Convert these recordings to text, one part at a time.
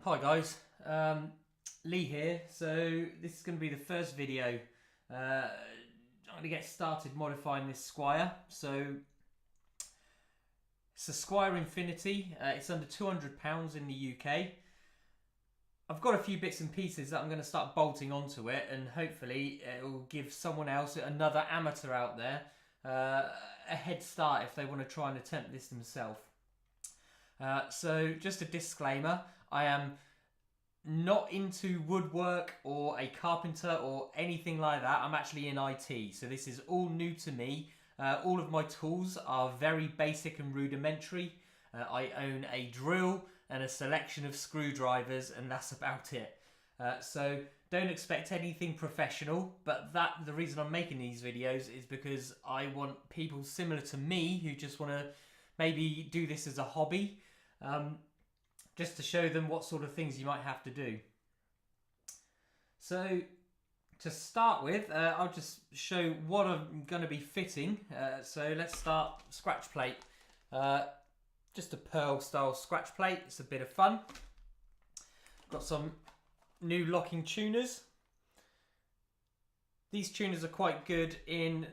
Hi guys, Lee here. So this is going to be the first video. I'm going to get started modifying this Squier. So it's a Squier Infinity. It's under £200 in the UK. I've got a few bits and pieces that I'm going to start bolting onto it, and hopefully it will give someone else, another amateur out there, a head start if they want to try and attempt this themselves. So just a disclaimer, I am not into woodwork or a carpenter or anything like that. I'm actually in IT, so this is all new to me. All of my tools are very basic and rudimentary. I own a drill and a selection of screwdrivers, and that's about it. So don't expect anything professional, but the reason I'm making these videos is because I want people similar to me who just want to maybe do this as a hobby, just to show them what sort of things you might have to do. So to start with, I'll just show what I'm going to be fitting. So let's start scratch plate. Just a pearl style scratch plate. It's a bit of fun. Got some new locking tuners. These tuners are quite good in,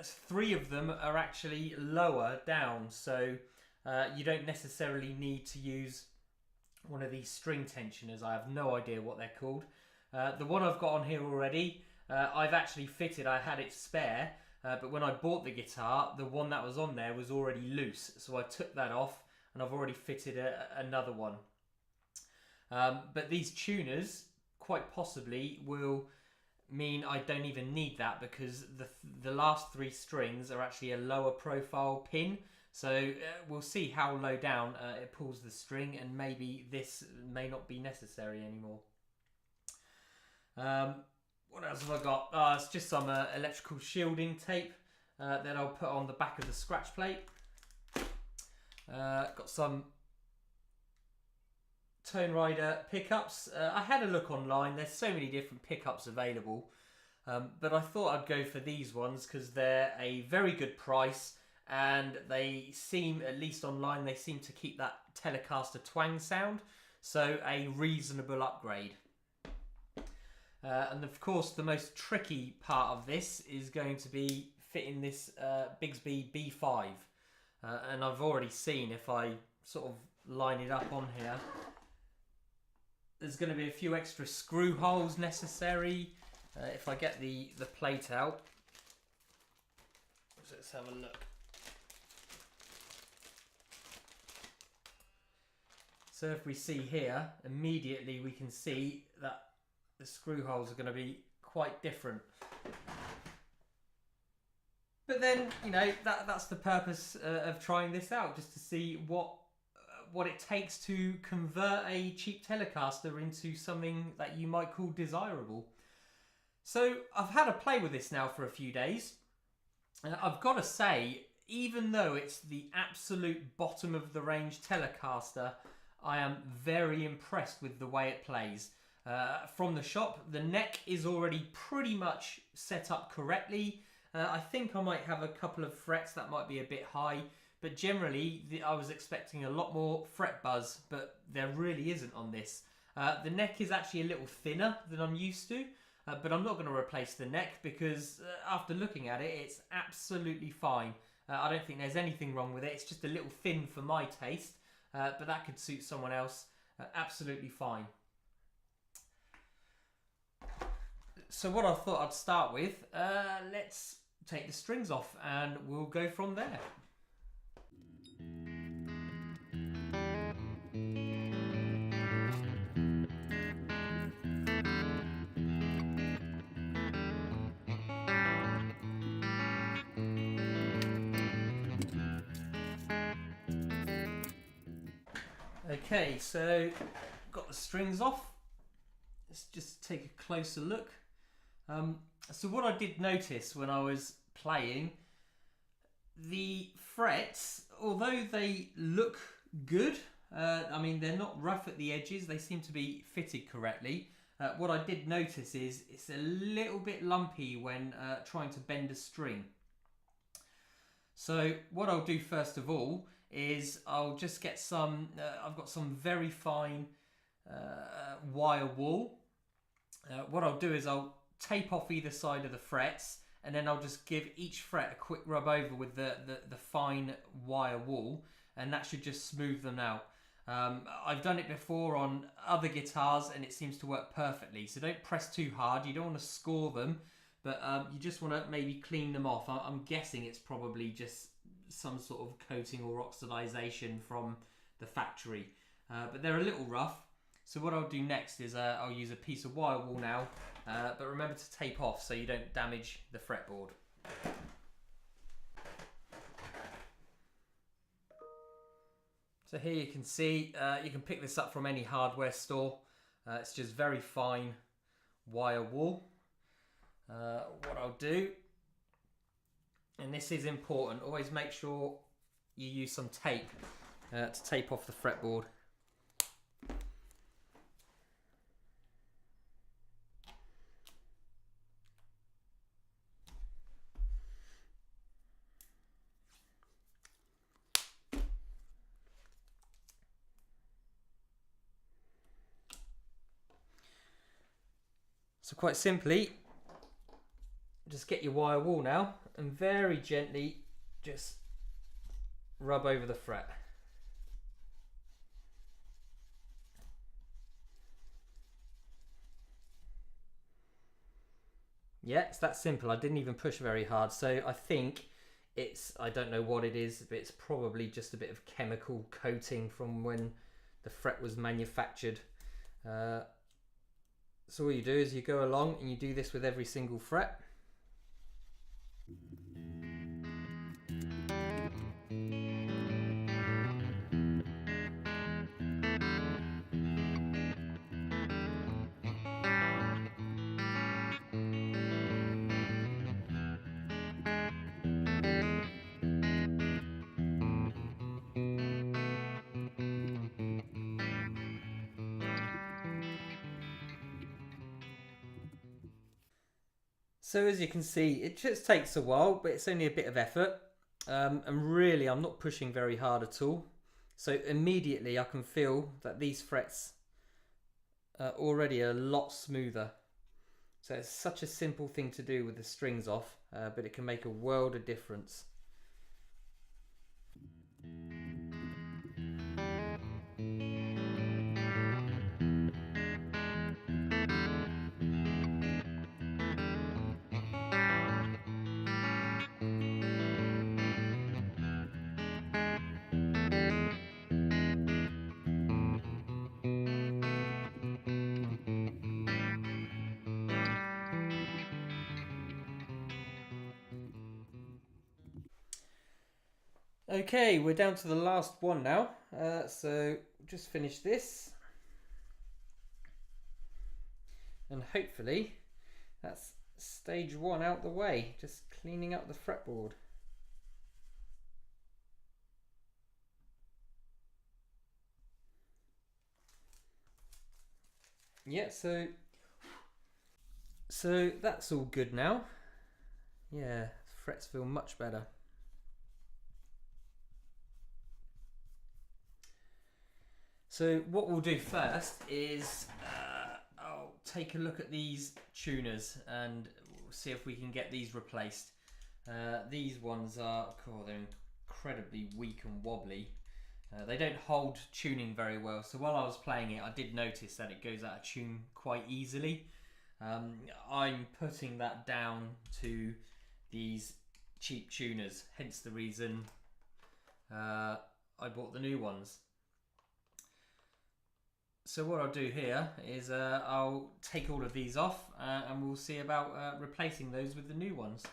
3 of them are actually lower down, so you don't necessarily need to use one of these string tensioners. I have no idea what they're called. The one I've got on here already, I've actually fitted. I had it spare, but when I bought the guitar, the one that was on there was already loose, so I took that off and I've already fitted another one. But these tuners quite possibly will mean I don't even need that, because the last 3 strings are actually a lower profile pin. So we'll see how low down it pulls the string, and maybe this may not be necessary anymore. What else have I got? It's just some electrical shielding tape that I'll put on the back of the scratch plate. Got some Tone Rider pickups. I had a look online. There's so many different pickups available, but I thought I'd go for these ones because they're a very good price, and they seem, at least online, they seem to keep that Telecaster twang sound, so a reasonable upgrade. And of course the most tricky part of this is going to be fitting this Bigsby B5, and I've already seen, if I sort of line it up on here, there's going to be a few extra screw holes necessary. If I get the plate out, let's have a look. So if we see here, immediately we can see that the screw holes are going to be quite different. But then, you know, that's the purpose of trying this out, just to see what it takes to convert a cheap Telecaster into something that you might call desirable. So I've had a play with this now for a few days. I've got to say, even though it's the absolute bottom of the range Telecaster, I am very impressed with the way it plays. From the shop, the neck is already pretty much set up correctly. I think I might have a couple of frets that might be a bit high, but generally I was expecting a lot more fret buzz, but there really isn't on this. The neck is actually a little thinner than I'm used to, but I'm not going to replace the neck because after looking at it, it's absolutely fine. I don't think there's anything wrong with it. It's just a little thin for my taste, but that could suit someone else absolutely fine. So what I thought I'd start with, let's take the strings off and we'll go from there. Okay, so got the strings off. Let's just take a closer look. So what I did notice when I was playing, the frets, although they look good, I mean, they're not rough at the edges, they seem to be fitted correctly. What I did notice is it's a little bit lumpy when trying to bend a string. So what I'll do first of all is I'll just get some, I've got some very fine wire wool. What I'll do is I'll tape off either side of the frets, and then I'll just give each fret a quick rub over with the fine wire wool, and that should just smooth them out. I've done it before on other guitars and it seems to work perfectly, so don't press too hard. You don't want to score them, but you just want to maybe clean them off. I'm guessing it's probably just some sort of coating or oxidization from the factory, but they're a little rough. So what I'll do next is I'll use a piece of wire wool now, but remember to tape off so you don't damage the fretboard. So here you can see, you can pick this up from any hardware store. It's just very fine wire wool. What I'll do, and this is important, always make sure you use some tape to tape off the fretboard. So quite simply, just get your wire wool now and very gently just rub over the fret. Yeah, it's that simple. I didn't even push very hard, so I think it's, I don't know what it is, but it's probably just a bit of chemical coating from when the fret was manufactured. So all you do is you go along and you do this with every single fret. So as you can see, it just takes a while, but it's only a bit of effort. And really, I'm not pushing very hard at all. So immediately I can feel that these frets are already a lot smoother. So it's such a simple thing to do with the strings off, but it can make a world of difference. Okay, we're down to the last one now, so just finish this, and hopefully that's stage one out the way, just cleaning up the fretboard. Yeah, so that's all good now. Yeah, frets feel much better. So what we'll do first is I'll take a look at these tuners and we'll see if we can get these replaced. These ones are, oh, they're incredibly weak and wobbly. They don't hold tuning very well, so while I was playing it I did notice that it goes out of tune quite easily. I'm putting that down to these cheap tuners, hence the reason I bought the new ones. So what I'll do here is I'll take all of these off and we'll see about replacing those with the new ones.